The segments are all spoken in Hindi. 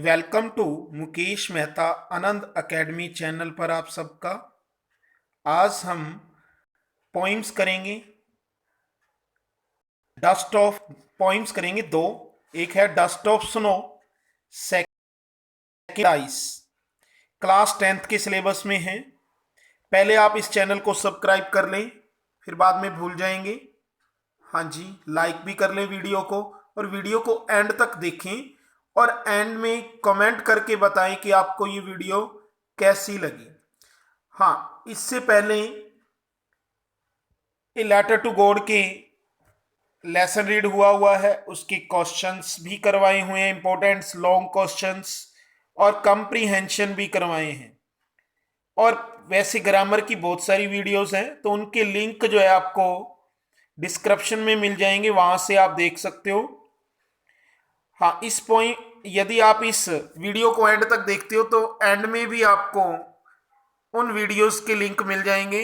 Welcome to Mukesh Mehta Anand academy channel पर आप सबका। आज हम पोइम्स करेंगे। डस्ट ऑफ पोइम्स करेंगे दो। एक है dust of snow, second ice. Class 10th के सिलेबस में है। पहले आप इस चैनल को सब्सक्राइब कर लें, फिर बाद में भूल जाएंगे। हाँ जी, लाइक भी कर लें वीडियो को, और वीडियो को एंड तक देखें और एंड में कमेंट करके बताएं कि आपको ये वीडियो कैसी लगी। हाँ, इससे पहले ए लेटर टू गॉड के लेसन रीड हुआ है, उसके क्वेश्चंस भी करवाए हुए हैं, इंपॉर्टेंट लॉन्ग क्वेश्चंस, और कंप्रीहेंशन भी करवाए हैं। और वैसे ग्रामर की बहुत सारी वीडियोस हैं, तो उनके लिंक जो है आपको डिस्क्रिप्शन में मिल जाएंगे, वहां से आप देख सकते हो। हाँ, इस पॉइंट यदि आप इस वीडियो को एंड तक देखते हो तो एंड में भी आपको उन वीडियोस के लिंक मिल जाएंगे।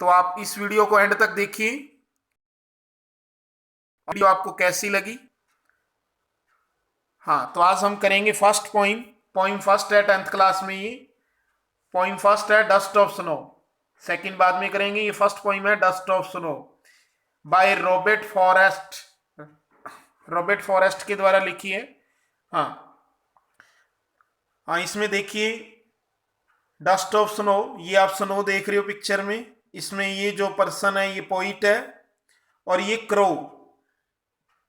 तो आप इस वीडियो को एंड तक देखिए। वीडियो आपको कैसी लगी? हाँ, तो आज हम करेंगे फर्स्ट पोइम। पोइम फर्स्ट है 10th क्लास में। ये पोइम फर्स्ट है डस्ट ऑफ स्नो, सेकंड बाद में करेंगे। ये फर्स्ट पोइम है dust of snow by Robert forest. Robert forest के द्वारा लिखी है। हाँ हाँ, इसमें देखिए डस्ट ऑफ स्नो, ये आप स्नो देख रहे हो पिक्चर में। इसमें ये जो पर्सन है ये पोइट है, और ये क्रो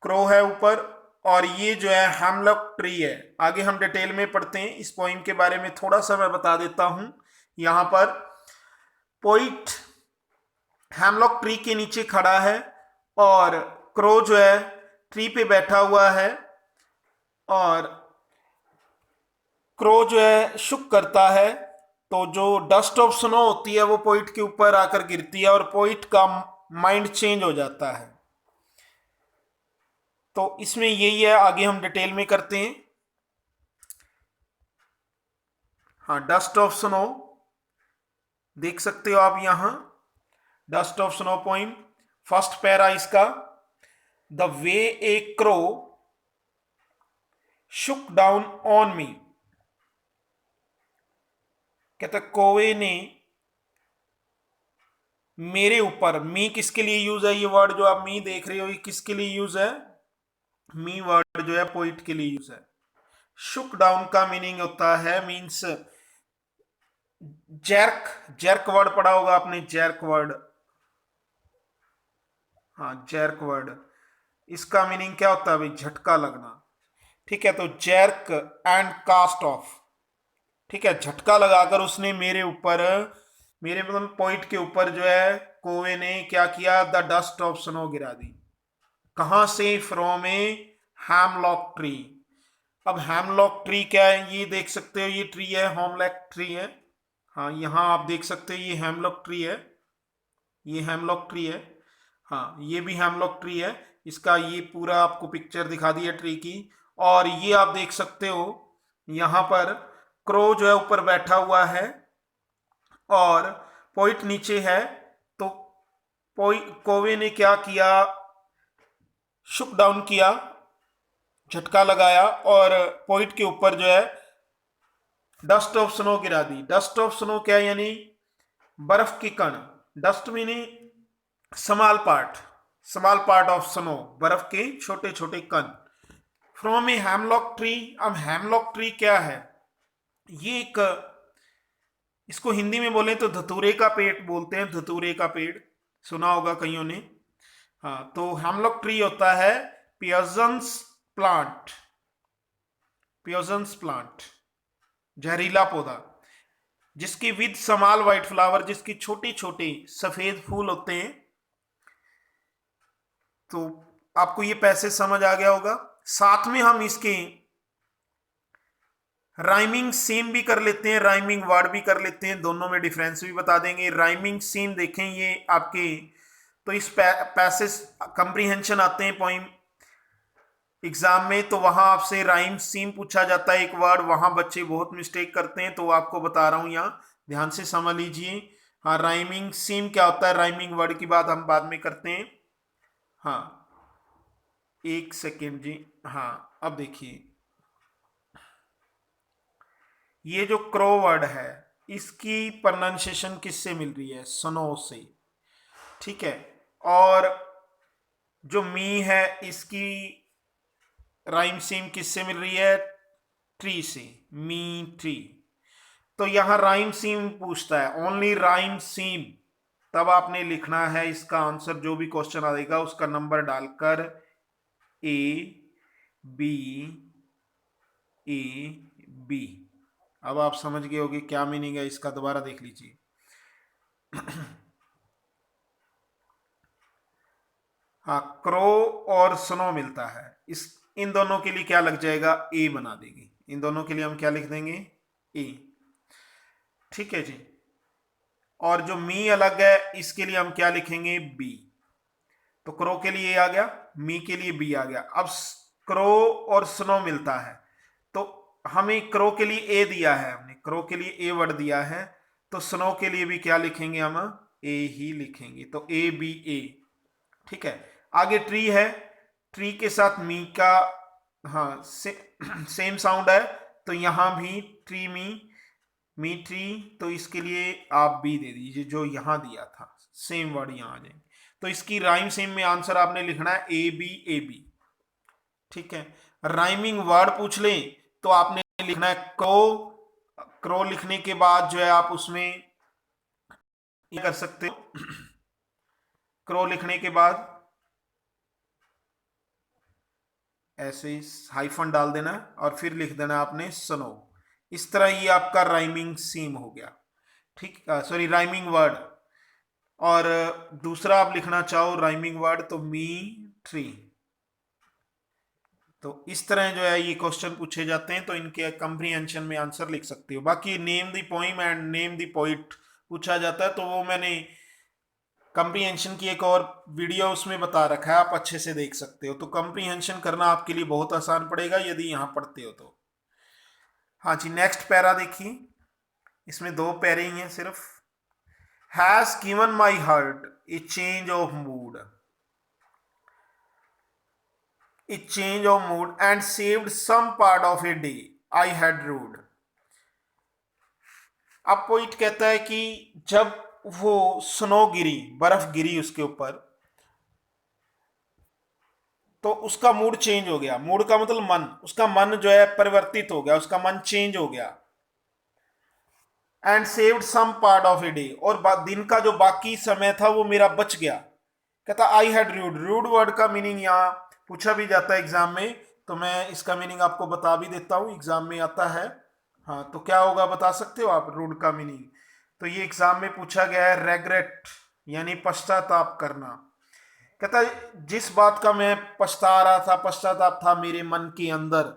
क्रो है ऊपर, और ये जो है हेमलॉक ट्री है। आगे हम डिटेल में पढ़ते हैं। इस पोइम के बारे में थोड़ा सा मैं बता देता हूं। यहां पर पोइट हेमलॉक ट्री के नीचे खड़ा है, और क्रो जो है ट्री पे बैठा हुआ है, और क्रो जो है शुक करता है। तो जो डस्ट ऑफ स्नो होती है वो पोइट के ऊपर आकर गिरती है, और पोइट का माइंड चेंज हो जाता है। तो इसमें यही है, आगे हम डिटेल में करते हैं। हाँ, डस्ट ऑफ स्नो देख सकते हो आप यहां। Dust of snow poem first para इसका। The way a crow shook down on me. कहता कोवे ने मेरे ऊपर, मी किसके लिए यूज है? ये वर्ड जो आप मी देख रहे हो ये किसके लिए यूज है? मी वर्ड जो है पोइट के लिए यूज है। शुक डाउन का मीनिंग होता है, मीन्स जर्क। जर्क वर्ड पढ़ा होगा आपने, जर्क वर्ड। हाँ, जर्क वर्ड, इसका मीनिंग क्या होता है भाई? झटका लगना। ठीक है, तो जर्क एंड कास्ट ऑफ। ठीक है, झटका लगाकर उसने मेरे ऊपर, मेरे मतलब पॉइंट के ऊपर जो है कोवे ने क्या किया? द डस्ट ऑफ स्नो गिरा दी। कहां से? From A hemlock tree. अब हैमलॉक ट्री क्या है? ये देख सकते हो, ये ट्री है, होमलैक ट्री है। हाँ, यहां आप देख सकते हो ये हैमलॉक ट्री है, ये हैमलॉक ट्री है। हाँ, ये भी हैमलॉक ट्री है। इसका ये पूरा आपको पिक्चर दिखा दी है ट्री की। और ये आप देख सकते हो यहां पर क्रो जो है ऊपर बैठा हुआ है, और पॉइंट नीचे है। तो कोवे ने क्या किया? शुक डाउन किया, झटका लगाया, और पॉइंट के ऊपर जो है डस्ट ऑफ स्नो गिरा दी। डस्ट ऑफ स्नो क्या है? यानी बर्फ की कण। Dust meaning small part of snow, बर्फ के छोटे छोटे कण। From A hemlock tree. अब हैमलॉक ट्री क्या है? ये एक, इसको हिंदी में बोले तो धतूरे का पेड़ बोलते हैं। धतूरे का पेड़ सुना होगा कईयों ने। हाँ, तो हैमलॉक ट्री होता है पियर्सन्स प्लांट। पियर्सन्स प्लांट, जहरीला पौधा, जिसकी विद स्मॉल व्हाइट फ्लावर, जिसकी छोटे छोटे सफेद फूल होते हैं। तो आपको ये पैसेज समझ आ गया होगा। साथ में हम इसके राइमिंग सीम भी कर लेते हैं, राइमिंग वर्ड भी कर लेते हैं, दोनों में डिफरेंस भी बता देंगे। राइमिंग सीम देखें ये आपके, तो इस पैसेज कंप्रीहेंशन आते हैं पोइम एग्जाम में, तो वहां आपसे राइम सीम पूछा जाता है एक वर्ड। वहां बच्चे बहुत मिस्टेक करते हैं, तो आपको बता रहा हूं, यहाँ ध्यान से समझ लीजिए। हाँ, राइमिंग सीम क्या होता है? राइमिंग वर्ड की बात हम बाद में करते हैं। हाँ, एक सेकेंड जी। हाँ, अब देखिए, ये जो क्रो वर्ड है, इसकी प्रोनाउंसिएशन किससे मिल रही है? स्नो से। ठीक है, और जो मी है, इसकी राइम सीम किससे मिल रही है? ट्री से, मी ट्री। तो यहां राइम सीम पूछता है, ओनली राइम सीम। तब आपने लिखना है इसका आंसर, जो भी क्वेश्चन आएगा उसका नंबर डालकर ए बी, ए बी। अब आप समझ गए होगे क्या मीनिंग है इसका, दोबारा देख लीजिए। हाँ, क्रो और स्नो मिलता है, इस इन दोनों के लिए क्या लग जाएगा? ए बना देगी। इन दोनों के लिए हम क्या लिख देंगे? ए। ठीक है जी। और जो मी अलग है, इसके लिए हम क्या लिखेंगे? बी। तो क्रो के लिए ए आ गया, मी के लिए बी आ गया। अब क्रो और स्नो मिलता है, तो हमें क्रो के लिए ए दिया है, हमने क्रो के लिए ए वर्ड दिया है, तो स्नो के लिए भी क्या लिखेंगे? हम ए ही लिखेंगे। तो ए बी ए। ठीक है, आगे ट्री है, ट्री के साथ मी का, हाँ, सेम साउंड है, तो यहां भी ट्री मी, मी ट्री। तो इसके लिए आप बी दे दीजिए, जो यहां दिया था सेम वर्ड यहां आ जाएंगे। तो इसकी राइम सेम में आंसर आपने लिखना है ए बी, ए बी। ठीक है, राइमिंग वर्ड पूछ ले तो आपने लिखना है क्रो। क्रो लिखने के बाद जो है आप उसमें ये कर सकते हो, क्रो लिखने के बाद ऐसे हाइफन डाल देना और फिर लिख देना आपने स्नो। इस तरह ये आपका राइमिंग सीम हो गया। ठीक, सॉरी, राइमिंग वर्ड। और दूसरा आप लिखना चाहो राइमिंग वर्ड, तो मी ट्री। तो इस तरह जो है ये क्वेश्चन पूछे जाते हैं, तो इनके कंप्रीहेंशन में आंसर लिख सकते हो। बाकी name the poem and name the poet पूछा जाता है, तो वो मैंने कंप्रीहेंशन की एक और वीडियो उसमें बता रखा है, आप अच्छे से देख सकते हो। तो कंप्रीहेंशन करना आपके लिए बहुत आसान पड़ेगा यदि यहां पढ़ते हो तो। हाँ जी, नेक्स्ट पैरा देखिए, इसमें दो पैरे ही हैं सिर्फ। Has given my heart a change of mood, a change of mood and saved some part of a day I had rued. अब पोइट कहता है कि जब वो स्नो गिरी, बर्फ गिरी उसके ऊपर, तो उसका मूड चेंज हो गया। मूड का मतलब मन, उसका मन जो है परिवर्तित हो गया, उसका मन चेंज हो गया। And saved some part of a day, और दिन का जो बाकी समय था वो मेरा बच गया। कहता I had rued. Rued word का मीनिंग यहाँ पूछा भी जाता है एग्जाम में, तो मैं इसका मीनिंग आपको बता भी देता हूँ, एग्जाम में आता है। हाँ, तो क्या होगा बता सकते हो आप रूड का मीनिंग? तो ये एग्जाम में पूछा गया है, रेग्रेट यानी पश्चाताप करना। कहता है जिस बात का मैं पछता रहा था, पश्चाताप था मेरे मन के अंदर,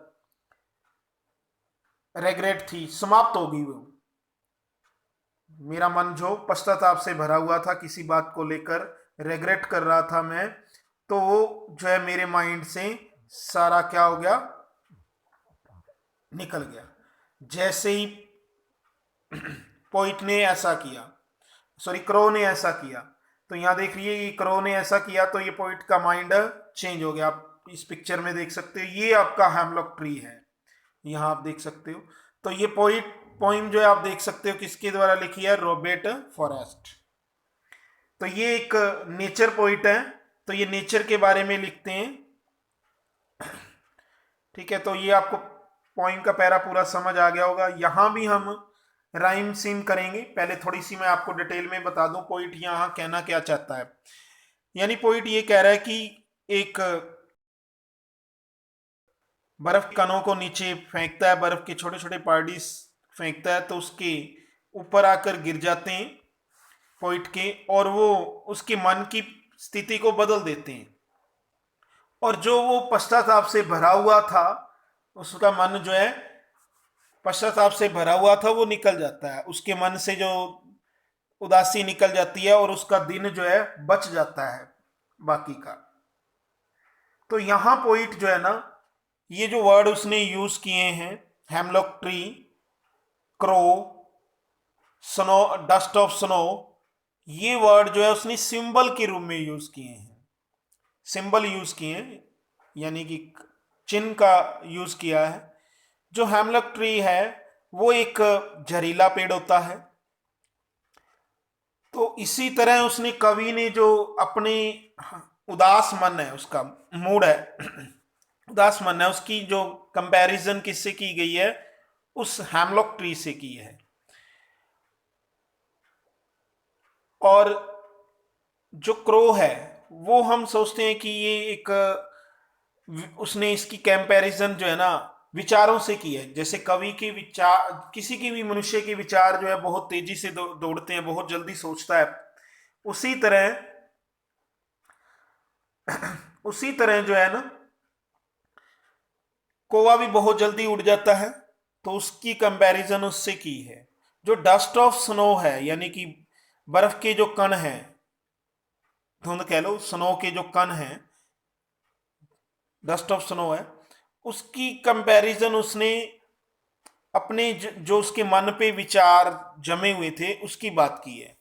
रेग्रेट थी, समाप्त हो गई वो। मेरा मन जो पश्चाताप से भरा हुआ था, किसी बात को लेकर रेग्रेट कर रहा था मैं, तो वो जो है मेरे माइंड से सारा क्या हो गया? निकल गया। जैसे ही पोइट ने ऐसा किया, सॉरी, क्रो ने ऐसा किया, तो यहां देख लीजिए कि क्रो ने ऐसा किया तो ये पोइट का माइंड चेंज हो गया। आप इस पिक्चर में देख सकते हो, ये आपका हेमलॉक ट्री है, यहां आप देख सकते हो। तो ये पोइम जो है आप देख सकते हो किसके द्वारा लिखी है? Robert forest. तो ये एक नेचर पोइट है, तो ये नेचर के बारे में लिखते हैं। ठीक है, तो ये आपको पोइम का पैरा पूरा समझ आ गया होगा। यहां भी हम राइम सीम करेंगे, पहले थोड़ी सी मैं आपको डिटेल में बता दूं पोइट यहां कहना क्या चाहता है। यानी पोइट ये कह रहा है कि एक बर्फ के कणों को नीचे फेंकता है, बर्फ के छोटे छोटे पार्टिस फेंकता है, तो उसके ऊपर आकर गिर जाते हैं पोइट के, और वो उसके मन की स्थिति को बदल देते हैं। और जो वो पश्चाताप से भरा हुआ था, उसका मन जो है पश्चाताप से भरा हुआ था वो निकल जाता है, उसके मन से जो उदासी निकल जाती है, और उसका दिन जो है बच जाता है बाकी का। तो यहां पोइट जो है ना, ये जो वर्ड उसने यूज किए हैं, hemlock tree, crow, snow, dust of snow, ये वर्ड जो है उसने सिंबल के रूप में यूज किए हैं, सिंबल यूज किए हैं। यानी कि चिन्ह का यूज किया है। जो हेमलॉक ट्री है वो एक जहरीला पेड़ होता है। तो इसी तरह उसने, कवि ने जो अपने उदास मन है, उसका मूड है उदास मन है, उसकी जो कंपैरिजन किससे की गई है, उस हेमलॉक ट्री से की है। और जो क्रो है वो हम सोचते हैं कि ये एक, उसने इसकी कंपैरिजन जो है ना विचारों से की है। जैसे कवि के विचार, किसी की भी मनुष्य के विचार जो है बहुत तेजी से दौड़ते हैं, बहुत जल्दी सोचता है, उसी तरह उसी तरह जो है ना कौवा भी बहुत जल्दी उड़ जाता है। तो उसकी कंपैरिजन उससे की है। जो डस्ट ऑफ स्नो है, यानी कि बर्फ के जो कण हैं, धुंध कह लो, स्नो के जो कण हैं, डस्ट ऑफ स्नो है, उसकी कंपैरिजन उसने अपने जो उसके मन पे विचार जमे हुए थे उसकी बात की है।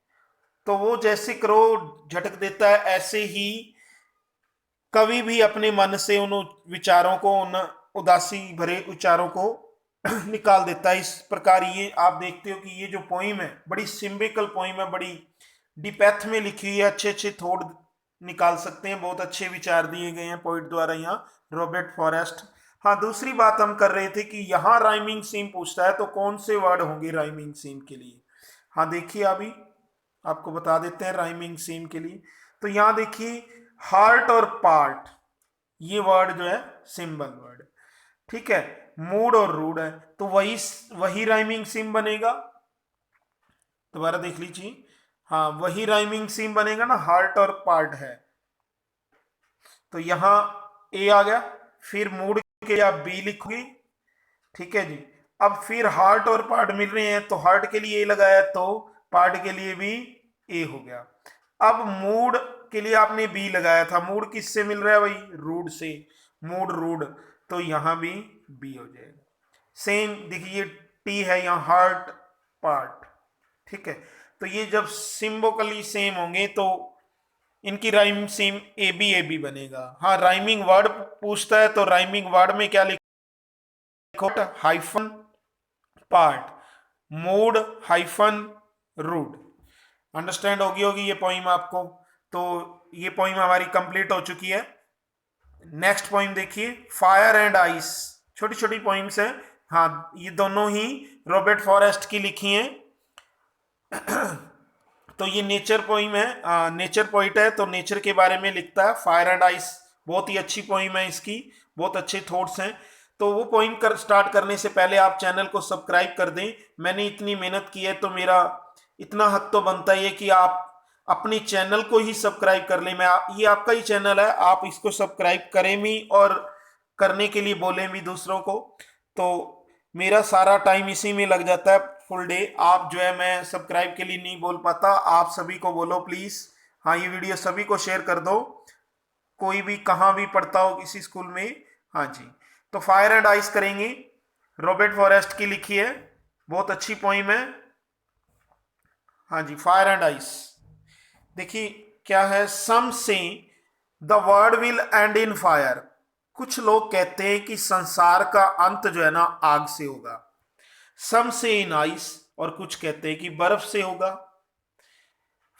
तो वो जैसे क्रो झटक देता है, ऐसे ही कवि भी अपने मन से उन विचारों को, उन उदासी भरे विचारों को निकाल देता है। इस प्रकार ये आप देखते हो कि ये जो पोइम है बड़ी सिंबलिकल पोइम है, बड़ी डिपेथ में लिखी हुई है, अच्छे अच्छे थॉट निकाल सकते हैं, बहुत अच्छे विचार दिए गए हैं पोइट द्वारा यहाँ, रॉबर्ट फॉरेस्ट। हाँ, दूसरी बात हम कर रहे थे कि यहाँ राइमिंग सीम पूछता है, तो कौन से वर्ड होंगे राइमिंग सीम के लिए। हाँ देखिए, अभी आपको बता देते हैं राइमिंग सीम के लिए। तो यहाँ देखिए, हार्ट और पार्ट, ये वर्ड जो है सिंबल वर्ड, ठीक है। मूड और रूड है, तो वही वही राइमिंग सीम बनेगा। दोबारा देख लीजिए, हाँ वही राइमिंग सीम बनेगा ना, हार्ट और पार्ट है, तो यहां ए आ गया। फिर मूड के लिए आप बी लिखोगे, ठीक है जी। अब फिर हार्ट और पार्ट मिल रहे हैं, तो हार्ट के लिए ए लगाया, तो पार्ट के लिए भी ए हो गया। अब मूड के लिए आपने बी लगाया था, मूड किससे मिल रहा है भाई, रूड से, मूड रूड, तो यहां भी बी हो जाएगा। सेम देखिए, टी है यहाँ, हार्ट पार्ट, ठीक है। तो ये जब सिंबोकली सेम होंगे तो इनकी राइम सेम ए बी बनेगा। हाँ, राइमिंग वर्ड पूछता है, तो राइमिंग वर्ड में क्या लिखो, hyphen part, mood hyphen rued. Understand होगी ये पोइम आपको। तो ये पोइम हमारी कंप्लीट हो चुकी है। नेक्स्ट पोइम देखिए, फायर एंड आइस, छोटी छोटी पोइम्स है। हाँ, ये दोनों ही रॉबर्ट फॉरेस्ट की लिखी हैं। तो ये नेचर पोइम है, नेचर पोइट है, तो नेचर के बारे में लिखता है। फायर एंड आइस बहुत ही अच्छी पोइम है, इसकी बहुत अच्छे थॉट्स हैं। तो वो पोइम स्टार्ट करने से पहले आप चैनल को सब्सक्राइब कर दें। मैंने इतनी मेहनत की है, तो मेरा इतना हक तो बनता ही है कि आप अपने चैनल को ही सब्सक्राइब कर लें। ये आपका ही चैनल है, आप इसको सब्सक्राइब करें भी और करने के लिए बोलें भी दूसरों को। तो मेरा सारा टाइम इसी में लग जाता है, फुल डे। आप जो है, मैं सब्सक्राइब के लिए नहीं बोल पाता, आप सभी को बोलो प्लीज। हाँ, ये वीडियो सभी को शेयर कर दो, कोई भी कहाँ भी पढ़ता हो किसी स्कूल में। हाँ जी, तो फायर एंड आइस करेंगे, रॉबर्ट फॉरेस्ट की लिखी है, बहुत अच्छी पोइम है। हाँ जी, फायर एंड आइस देखिए क्या है। सम से the world will and in fire, कुछ लोग कहते हैं कि संसार का अंत जो है ना आग से होगा। सम से इन आइस, और कुछ कहते हैं कि बर्फ से होगा।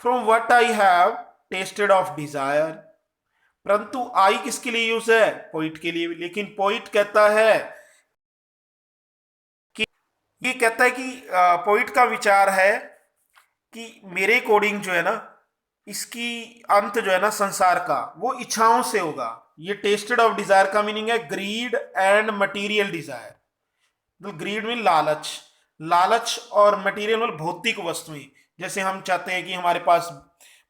From what I have tested of desire, परंतु आई किसके लिए यूज है, पोइट के लिए। लेकिन पोइट कहता है कि, ये कहता है कि पोइट का विचार है कि मेरे अकॉर्डिंग जो है ना, इसकी अंत जो है ना संसार का, वो इच्छाओं से होगा। ये टेस्टेड ऑफ डिजायर का मीनिंग है ग्रीड एंड मटीरियल डिजायर। मतलब ग्रीड में लालच, लालच और मटेरियल में भौतिक वस्तुएं। जैसे हम चाहते हैं कि हमारे पास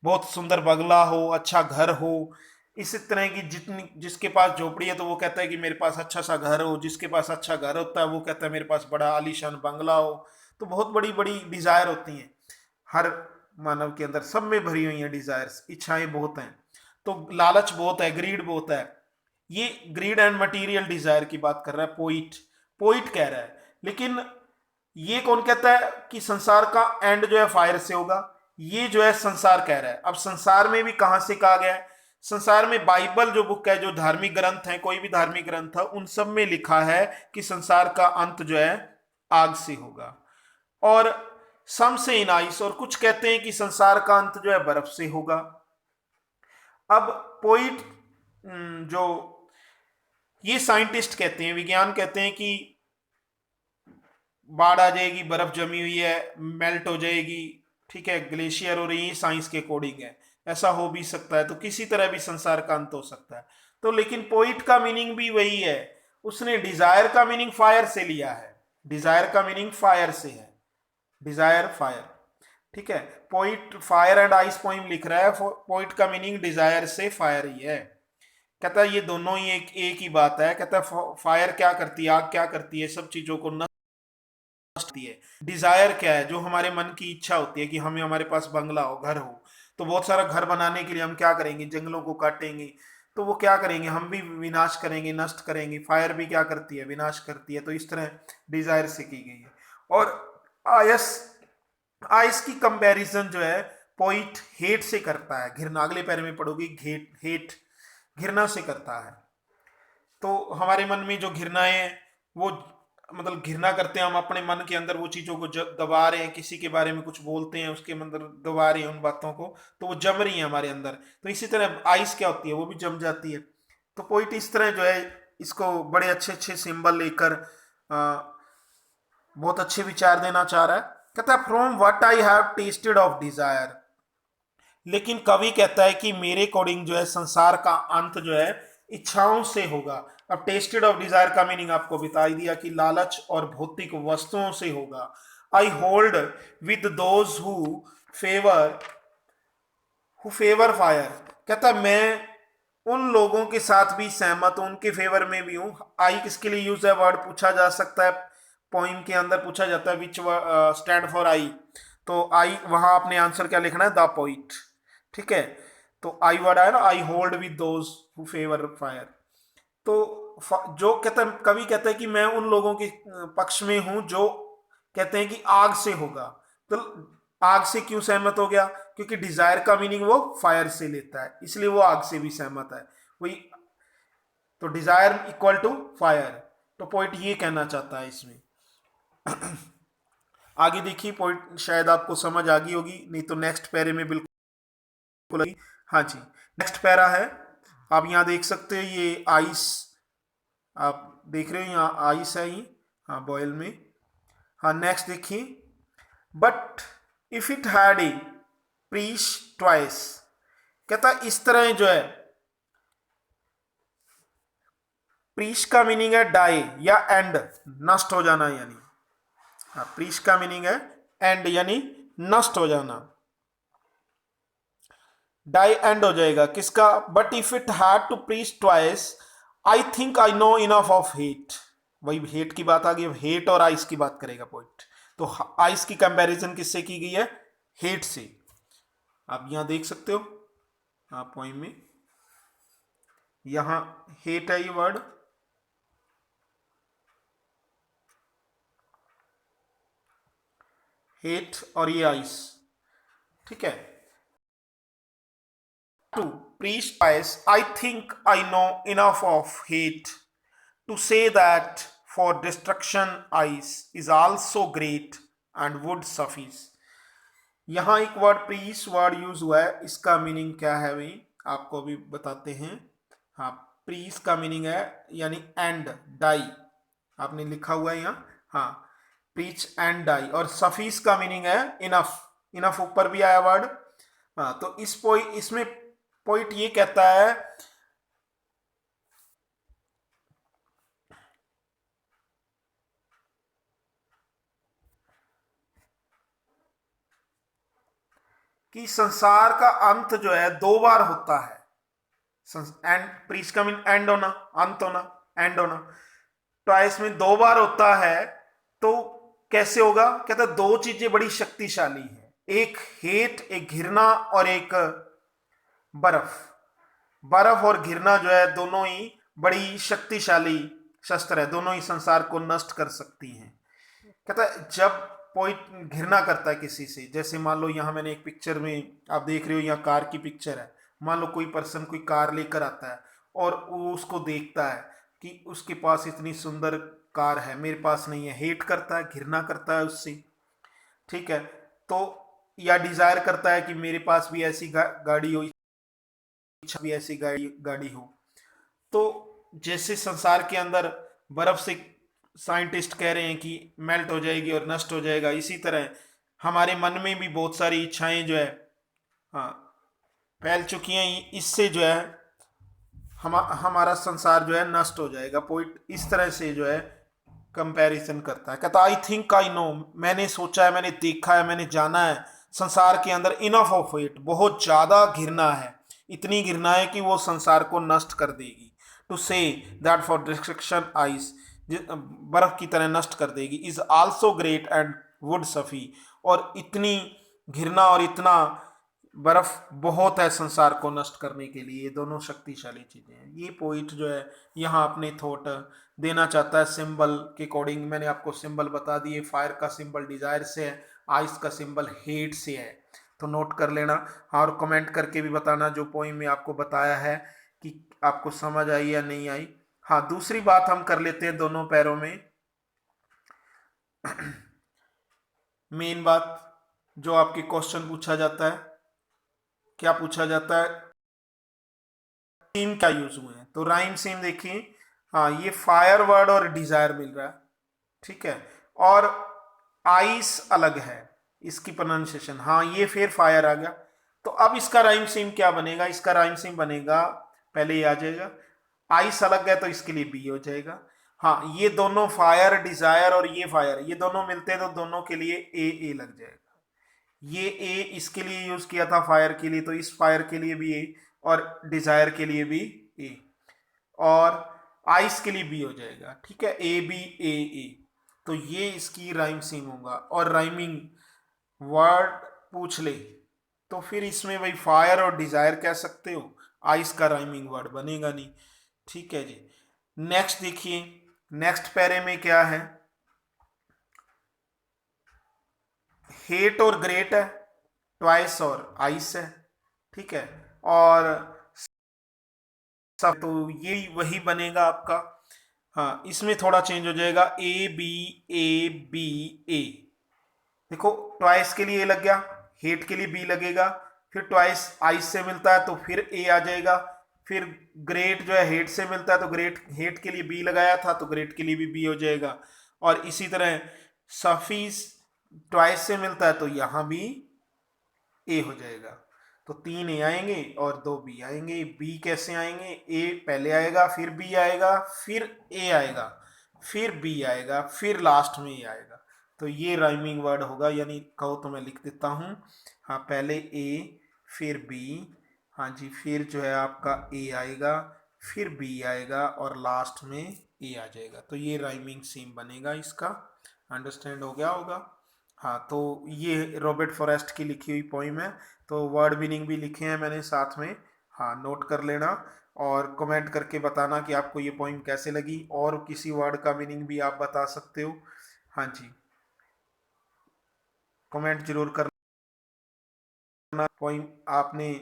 बहुत सुंदर बंगला हो, अच्छा घर हो, इसी तरह की जितनी, जिसके पास झोपड़ी है तो वो कहता है कि मेरे पास अच्छा सा घर हो, जिसके पास अच्छा घर होता है वो कहता है मेरे पास बड़ा आलीशान बंगला हो। तो बहुत बड़ी बड़ी डिजायर होती हैं हर मानव के अंदर, सब में भरी हुई हैं डिजायर्स, इच्छाएं बहुत हैं। तो लालच बहुत है, ग्रीड बहुत है। ये ग्रीड एंड मटेरियल डिजायर की बात कर रहा है पोइट। पोइट कह रहा है, लेकिन ये कौन कहता है कि संसार का एंड जो है फायर से होगा, ये जो है संसार कह रहा है। अब संसार में भी कहां से कहा गया है, संसार में बाइबल जो बुक है, जो धार्मिक ग्रंथ है, कोई भी धार्मिक ग्रंथ है, उन सब में लिखा है कि संसार का अंत जो है आग से होगा। और सम से इन आइस, और कुछ कहते हैं कि संसार का अंत जो है बर्फ से होगा। अब पोइट जो ये साइंटिस्ट कहते हैं, विज्ञान कहते हैं कि बाढ़ आ जाएगी, बर्फ जमी हुई है, मेल्ट हो जाएगी, ठीक है, ग्लेशियर हो रही है, साइंस के अकॉर्डिंग है, ऐसा हो भी सकता है, तो किसी तरह भी संसार का अंत हो सकता है। तो लेकिन पोइट का मीनिंग भी वही है, उसने डिजायर का मीनिंग फायर से लिया है, डिजायर का मीनिंग फायर से है, डिजायर फायर, ठीक है। Poet fire and ice poem लिख रहा है, पोइट का मीनिंग डिजायर से फायर ही है। कहता है ये दोनों ही एक ही बात है। कहता है फायर क्या करती है, आग क्या करती है, सब चीजों को नष्ट है। डिजायर क्या है, जो हमारे मन की इच्छा होती है कि हमें, हमारे पास बंगला हो, घर हो, तो बहुत सारा घर बनाने के लिए हम क्या करेंगे, जंगलों को काटेंगे, तो वो क्या करेंगे, हम भी विनाश करेंगे, नष्ट करेंगे। फायर भी क्या करती है, विनाश करती है। तो इस तरह डिजायर से की गई है। और आयस, आइस की कंपैरिजन जो है पोइट हेट से करता है, घृणा, अगले पैरे में पढ़ोगी, हेट घृणा से करता है। तो हमारे मन में जो घृणाएं, वो मतलब घृणा करते हैं हम अपने मन के अंदर, वो चीजों को दबा रहे हैं, किसी के बारे में कुछ बोलते हैं, उसके अंदर दबा रहे हैं उन बातों को, तो वो जम रही है हमारे अंदर। तो इसी तरह आइस क्या होती है, वो भी जम जाती है। तो पोइट इस तरह जो है इसको बड़े अच्छे अच्छे सिंबल लेकर बहुत अच्छे विचार देना चाह रहा है। कहता है from what I have tested of desire, लेकिन कवि कहता है कि मेरे अकॉर्डिंग जो है संसार का अंत जो है इच्छाओं से होगा। अब टेस्टेड ऑफ डिजायर का मीनिंग आपको बता ही दिया कि लालच और भौतिक वस्तुओं से होगा। I hold with those favour fire, कहता मैं उन लोगों के साथ भी सहमत हूं, उनके फेवर में भी हूं। आई किसके लिए यूज है, वर्ड पूछा जा सकता है, पोइम के अंदर पूछा जाता है विच स्टैंड फॉर आई, तो आई वहां आपने आंसर क्या लिखना है, द पोइट, ठीक है। तो आई वर्ड आया ना, I hold with those who favour fire. तो जो कहता है, कवि कहता है कि मैं उन लोगों के पक्ष में हूं जो कहते हैं कि आग से होगा। तो आग से क्यों सहमत हो गया, क्योंकि डिजायर का मीनिंग वो फायर से लेता है, इसलिए वो आग से भी सहमत है। वही तो डिजायर इक्वल टू फायर, तो पॉइंट ये कहना चाहता है इसमें। आगे देखिए, पॉइंट शायद आपको समझ आ गई होगी, नहीं तो नेक्स्ट पैरे में बिल्कुल। हाँ जी, नेक्स्ट पैरा है, आप यहाँ देख सकते हैं, ये आइस आप देख रहे हो, यहाँ आइस है ये, हाँ बॉयल में। हाँ नेक्स्ट देखिए, but if it had a preach twice, कहता इस तरह जो है, प्रीश का मीनिंग है डाई या एंड, नष्ट हो जाना, यानी हाँ, प्रीश का मीनिंग है एंड यानी नष्ट हो जाना, डाई एंड हो जाएगा किसका। But if it had to perish twice, I think I know enough of hate, वही हेट की बात आ गई, हेट और आइस की बात करेगा पॉइंट। तो आइस की कंपैरिजन किससे की गई है, हेट से। आप यहां देख सकते हो, हाँ पॉइंट में यहां हेट है ये वर्ड, हेट और ये आइस, ठीक है। To perish twice, I think I know enough of hate to say that for destruction ice is also great and would suffice। यहां एक वर्ड प्रीस वर्ड यूज हुआ है, इसका मीनिंग क्या है भाई आपको भी बताते हैं। हाँ, प्रीस का मीनिंग है यानी एंड डाई, आपने लिखा हुआ है यहाँ, हाँ प्रीच एंड डाई। और सफीस का मीनिंग है इनफ, इनफ ऊपर भी आया वर्ड। हाँ, तो इसमें पॉइंट ये कहता है कि संसार का अंत जो है दो बार होता है। एंड प्रीच का मीन एंड होना, अंत होना, एंड होना, ट्वाइस में दो बार होता है। तो कैसे होगा, कहता है दो चीजें बड़ी शक्तिशाली है, एक हेट, एक घृणा, और एक बर्फ। बर्फ और घृणा जो है दोनों ही बड़ी शक्तिशाली शस्त्र है, दोनों ही संसार को नष्ट कर सकती हैं। कहता है जब कोई घृणा करता है किसी से, जैसे मान लो यहाँ मैंने एक पिक्चर में आप देख रहे हो, यहाँ कार की पिक्चर है, मान लो कोई पर्सन कोई कार लेकर आता है और वो उसको देखता है कि उसके पास इतनी सुंदर कार है, मेरे पास नहीं है, हेट करता है, घृणा करता है उससे, ठीक है। तो या डिजायर करता है कि मेरे पास भी ऐसी गाड़ी हो, इच्छा भी ऐसी गाड़ी गाड़ी हो। तो जैसे संसार के अंदर बर्फ से साइंटिस्ट कह रहे हैं कि मेल्ट हो जाएगी और नष्ट हो जाएगा, इसी तरह हमारे मन में भी बहुत सारी इच्छाएं जो है, हाँ, फैल चुकी हैं। इससे जो है हमारा संसार जो है नष्ट हो जाएगा। पोइट इस तरह से जो है कंपैरिजन करता है, कहता आई थिंक आई नो, मैंने सोचा है, मैंने देखा है, मैंने जाना है, संसार के अंदर इनफ ऑफ इट, बहुत ज्यादा घृणा है, इतनी घृणा है कि वो संसार को नष्ट कर देगी। To say that for destruction ice, बर्फ की तरह नष्ट कर देगी, is also great and would Safi, और इतनी घृणा और इतना बर्फ बहुत है संसार को नष्ट करने के लिए, ये दोनों शक्तिशाली चीजें हैं। ये पोइट जो है यहाँ अपने थॉट देना चाहता है सिंबल के अकॉर्डिंग। मैंने आपको सिंबल बता दिए, फायर का सिंबल डिजायर से है, आइस का सिंबल हेट से है, तो नोट कर लेना। और कमेंट करके भी बताना जो पोइम में आपको बताया है कि आपको समझ आई या नहीं आई। हाँ, दूसरी बात हम कर लेते हैं दोनों पैरों में। मेन बात जो आपके क्वेश्चन पूछा जाता है, क्या पूछा जाता है, सीम क्या यूज हुए हैं, तो राइम सीम देखिए। हाँ, ये फायर वर्ड और डिजायर मिल रहा है, ठीक है, और आइस अलग है इसकी प्रोनाउंसिएशन, हाँ ये फिर फायर आ गया। तो अब इसका राइम सीम क्या बनेगा, इसका राइम सीम बनेगा, पहले ये आ जाएगा, आइस अलग है तो इसके लिए बी हो जाएगा। हाँ, ये दोनों फायर डिजायर और ये फायर, ये दोनों मिलते हैं तो दोनों के लिए ए लग जाएगा। ये ए इसके लिए यूज किया था फायर के लिए, तो इस फायर के लिए भी ए, और डिजायर के लिए भी ए, और आइस के लिए बी हो जाएगा, ठीक है, ए बी ए। तो ये इसकी राइम सीम होगा। और राइमिंग वर्ड पूछ ले तो फिर इसमें भाई फायर और डिजायर कह सकते हो, आइस का राइमिंग वर्ड बनेगा नहीं, ठीक है जी। नेक्स्ट देखिए, नेक्स्ट पैरे में क्या है, हेट और ग्रेट है, ट्वाइस और आइस है, ठीक है, और सब तो ये वही बनेगा आपका। हाँ, इसमें थोड़ा चेंज हो जाएगा, ए बी ए। देखो ट्वाइस के लिए ए लग गया, हेट के लिए बी लगेगा, फिर ट्वाइस आइस से मिलता है तो फिर ए आ जाएगा, फिर ग्रेट जो है हेट से मिलता है तो ग्रेट, हेट के लिए बी लगाया था तो ग्रेट के लिए भी बी हो जाएगा। और इसी तरह सफीस ट्वाइस से मिलता है तो यहां भी ए हो जाएगा। तो 3 ए आएंगे और 2 बी आएंगे। बी कैसे आएंगे, ए पहले आएगा, फिर बी आएगा, फिर ए आएगा, फिर बी आएगा, फिर लास्ट में ए आएगा। तो ये राइमिंग वर्ड होगा, यानी कहो तो मैं लिख देता हूँ। हाँ, पहले ए फिर बी, हाँ जी, फिर जो है आपका ए आएगा, फिर बी आएगा और लास्ट में ए आ जाएगा। तो ये राइमिंग सीम बनेगा इसका। अंडरस्टैंड हो गया होगा। हाँ, तो ये रॉबर्ट फॉरेस्ट की लिखी हुई पोइम है, तो वर्ड मीनिंग भी लिखे हैं मैंने साथ में, हाँ नोट कर लेना। और कमेंट करके बताना कि आपको ये पोइम कैसे लगी, और किसी वर्ड का मीनिंग भी आप बता सकते हो। हाँ जी, कमेंट जरूर करना। पोइम आपने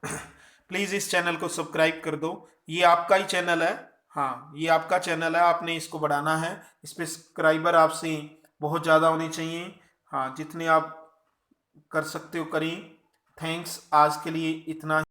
प्लीज़ इस चैनल को सब्सक्राइब कर दो, ये आपका ही चैनल है, हाँ ये आपका चैनल है, आपने इसको बढ़ाना है। इस पर सब्सक्राइबर आपसे बहुत ज़्यादा होने चाहिए, हाँ जितने आप कर सकते हो करिए। थैंक्स, आज के लिए इतना।